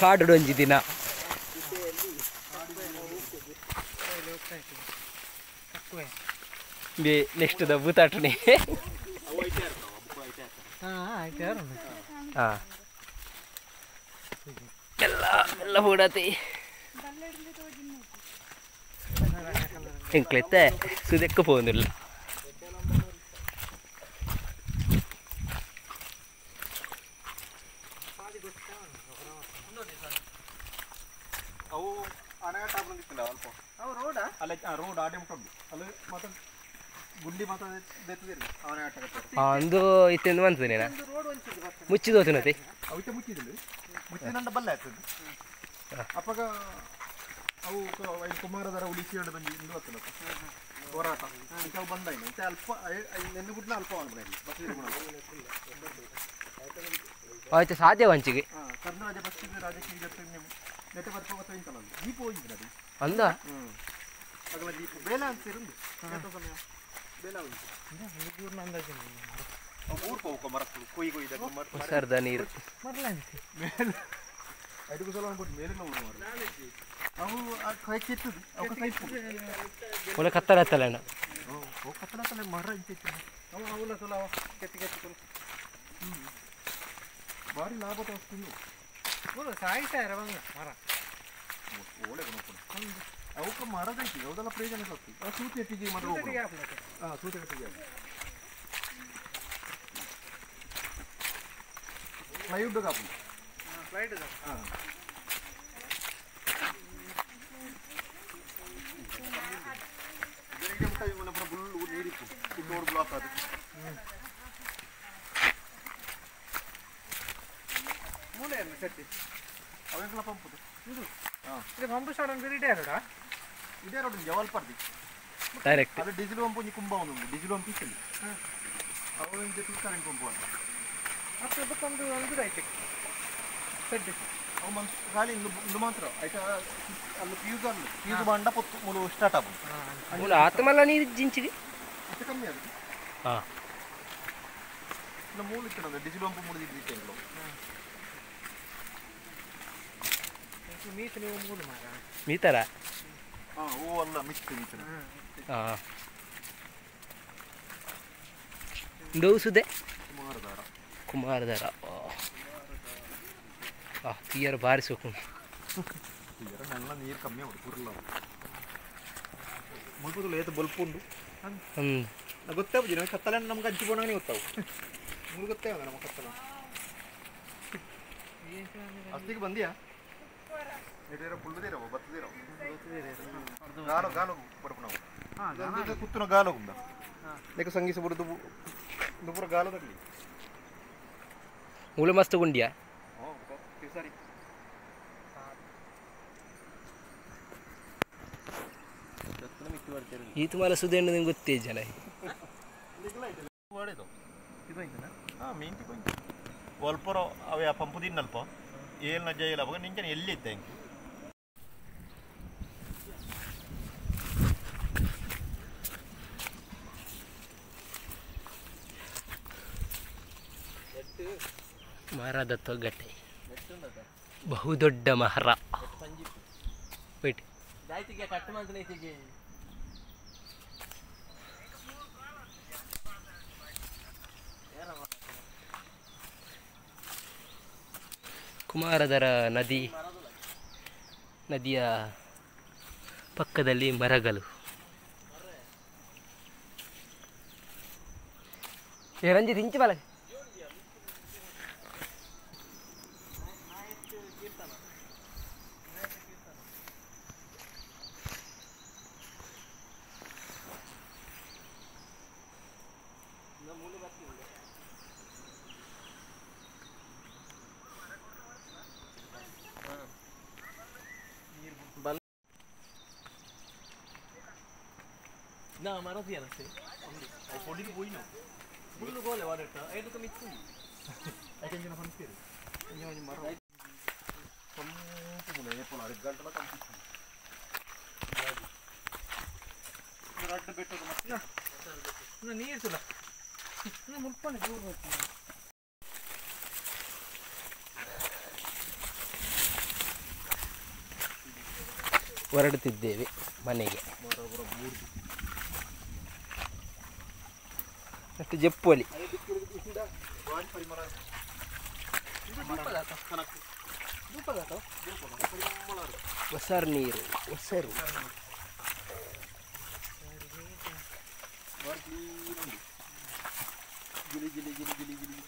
ಕಾಡು ಒಂಜಿ ದಿನ ನೆಕ್ಸ್ಟ್ ದ ಬೂತಾಟನೆ ಎಲ್ಲ ಎಲ್ಲ ಹೂಡತಿ ಎಂಕ್ಲೆತ್ತೆ ಸುದೆಕ್ಕ പോകുന്നിಲ್ಲ ಅವು ಅನಗಟ್ಟ ಬಂದಿತ್ತಿಲ್ಲ ಅಲ್ಪ ಅವು ರೋಡ ಅಲ್ಲ ರೋಡ್ ಆಡಿ ಮುಟ್ಟುಂಡು ಅಲ್ಲಿ ಮತ್ತೆ ಗುಂಡಿ ಮಾತ್ರ ದೆತ್ತಿದಿರಿ ಅವನಗಟ್ಟ ಅಂದು ಇತ್ತೆಂದು ಬಂತದೆ ಮುಚ್ಚಿದ ಹೋತನತಿ ಅವತ್ತೆ ಮುಚ್ಚಿದಿಲ್ಲ ಮುಚ್ಚಿದಂಡ ಬಲ್ಲ ಆಗ್ತದೆ ಅಪ್ಪಗ ಅವು ಕುಮಾರದರ ಉಳಿಸಿಕೊಂಡು ಬಂದು ಇಂದು ಹತ್ತಲ ಹೋರಾಟ ಈಗ ಅವು ಬಂದ ಮತ್ತೆ ಅಲ್ಪ ನೆನ್ನೆ ಬಿಟ್ಟನ ಅಲ್ಪ ಮಾಡ್ಬಿಡಿ ಆಯ್ತು ಸಾಧ್ಯ ವಂಚಿಗೆ ಕರ್ನ ರಾಜ ಬಸ್ ರಾಜಕೀಯ ಜೊತೆ ನೀವು ನೆಟ್ಟ ಬರ್ಪ ಮತ್ತೆ ಇಂತಲ್ಲ ದೀಪ ಹೋಗಿದ್ರೆ ಅದು ಅಂದ ಅಗಲ ದೀಪ ಬೇಲ ಅಂತ ಇருந்து ಸಮಯ ಬೇಲ ಉಂಟು ಅಂದಾಜು ಊರು ಹೋಗೋ ಮರಕ್ಕೆ ಕೊಯ್ದು ಸರ್ದ ನೀರು ಐದು ಸಲ ಅನ್ಬಿಟ್ಟು ಮೇಲೆ ನೋಡು ಅವು ಕೈ ಕೆತ್ತದು ಅವು ಕೈ ಒಳ್ಳೆ ಕತ್ತಲ ಹತ್ತಲ್ಲ ಅಣ್ಣ ಕತ್ತಲ ಮರ ಇಂತಿತ್ತು ಅವು ಅವಲ್ಲ ಸಲ ಕೆತ್ತಿ ಕೆತ್ತಿ ಭಾರಿ ಲಾಭ ತೋರಿಸ್ತೀನಿ ಸಾಯ್ತಾರ ಮರ ಒಳ್ಳೆ ಅವಕ್ಕೆ ಮರದೈತಿ ಯಾವುದೆಲ್ಲ ಪ್ರಯೋಜನ ಆಗ್ತದೆ ಆ ಸೂತಿ ಎತ್ತಿಗೆ ಮತ್ತೆ ಹಾಂ ಸೂತಿ ಎತ್ತಿಗೆ ಫ್ಲೈವುಡ್ ಕಾಪು ಫ್ಲೈಟ್ ಹಾಂ ಫುಲ್ ನೀರಿತ್ತು ಇನ್ನೂರು ಬ್ಲಾಕ್ ಅದು ಮೂಲೆಯನ್ನು ಕಟ್ಟಿ ಅವೆಲ್ಲ ಪಂಪುದು ಇದು ಹಾಂ ಇದು ಪಂಪು ಸ್ಟಾರ್ಟ್ ಇಡೇ ರೋಡಾ ಇದೇ ರೋಡ್ ಜವಲ್ಪರ್ದಿ ಡೈರೆಕ್ಟ್ ಅದು ಡೀಸೆಲ್ ಪಂಪ್ ಒಂಜಿ ಕುಂಬ ಒಂದು ಡೀಸೆಲ್ ಪಂಪ್ ಇತ್ತಲ್ಲಿ ಅವು ಇಂಜೆ ಕರೆಂಟ್ ಪಂಪು ಅಂತ ಮತ್ತೆ ಅದಕ್ಕೊಂದು ಒಂದು ಐತೆ ಸೆಡ್ ಅವು ಮಂತ್ ಖಾಲಿ ಇಂದು ಮಾತ್ರ ಆಯ್ತಾ ಅಲ್ಲಿ ಫ್ಯೂಸ್ ಬಂಡ ಪೊತ್ತು ಮೂರು ಸ್ಟಾರ್ಟ್ ಆಗ್ಬೋದು ಆತಮಲ್ಲ ನೀರು ಜಿಂಚಿಗೆ ಅಷ್ಟು ಕಮ್ಮಿ ಅದು ಹಾಂ ಇಲ್ಲ ಮೂರು ಇತ್ತು ಡೀಸೆಲ್ ಪಂಪ್ ಮುಡಿದಿದ್ದು ಮೀಸಲು ಮೂರು ಮಾರ ಮೀತರ ಹಾಂ ಹೂ ಅಲ್ಲ ಮಿಕ್ಸ್ ಮೀಸಲು ಹಾಂ ದೋಸುದೆ ಕುಮಾರದಾರ ತೀಯರು ಬಾರಿಸೋಕು ನೆಲ್ಲ ನೀರು ಕಮ್ಮಿ ಉಂಟು ಪುರ್ಲ ಮುಲ್ಪುದು ಏತು ಬಲ್ಪ್ ಉಂಡು ಗೊತ್ತೇ ಬುಜಿ ನಮಗೆ ಕತ್ತಲೆ ನಮ್ಗೆ ಹಂಚಿ ಬೋಣಾಗ ಗೊತ್ತಾವು ನಿಮ್ಗೆ ಗೊತ್ತೇ ಅದ ನಮ್ಮ ಕತ್ತಲ ಅಷ್ಟಿಗೆ ಬಂದಿಯಾ ಪುಲ್ದಿರವ ಬತ್ತದಿರವ ಗಾಲು ಗಾಲು ಬಡಪು ನಾವು ಕುತ್ತುನ ಗಾಲು ಉಂಡ ಲೇಕ ಸಂಗೀಸ ಬಿಡುದು ಪೂರ ಗಾಲದಲ್ಲಿ ಮೂಲ ಮಸ್ತ್ ಗುಂಡಿಯಾ ಸರಿ ಈ ತುಮಾರ ಸುದ್ದಿ ನಿಂಗೆ ಗೊತ್ತೇ ಜನ ಹಾಂ ಮೀನ್ತಿ ಕೊಂಚ ಒಲ್ಪರ ಅವೇ ಆ ಪಂಪು ತಿನ್ನಲ್ಪ ಏಲ್ ನಜ್ಜ ಇಲ್ಲ ಅವಾಗ ನಿಂಗೆ ಎಲ್ಲಿ ಇದ್ದೆ ಹೆಂಗೆ ಮರದ ತೊಗಟೆ ಬಹುದೊಡ್ಡ ಮರ ಕುಮಾರದರ ನದಿಯ ಪಕ್ಕದಲ್ಲಿ ಮರಗಳು ರಂಜಿತ್ ಇಂಚು ಬಲ Na, ma non viene sì. Ho polli di buino. Bullo gole guarda, è tutto mittu. Hai che non fanno fare. Andiamo in maro. Come ne polare gantala campito. ರಡ್ಡ ಬೆಟ್ಟದ ಮತ್ತೆ ನೀರು ಸುಲ ಮುಲ್ಪನೆ ದೂರ ಹೋಗ್ತೀನಿ ಹೊರಡುತ್ತಿದ್ದೇವೆ ಮನೆಗೆ. ಅಷ್ಟು ಜಪ್ಪುವಲಿ ಹೊಸರು ನೀರು ಹೊಸರು ಗಿಲಿ ಗಿಲಿ ಗಿಲಿ ಗಿಲಿ ಗಿಲಿ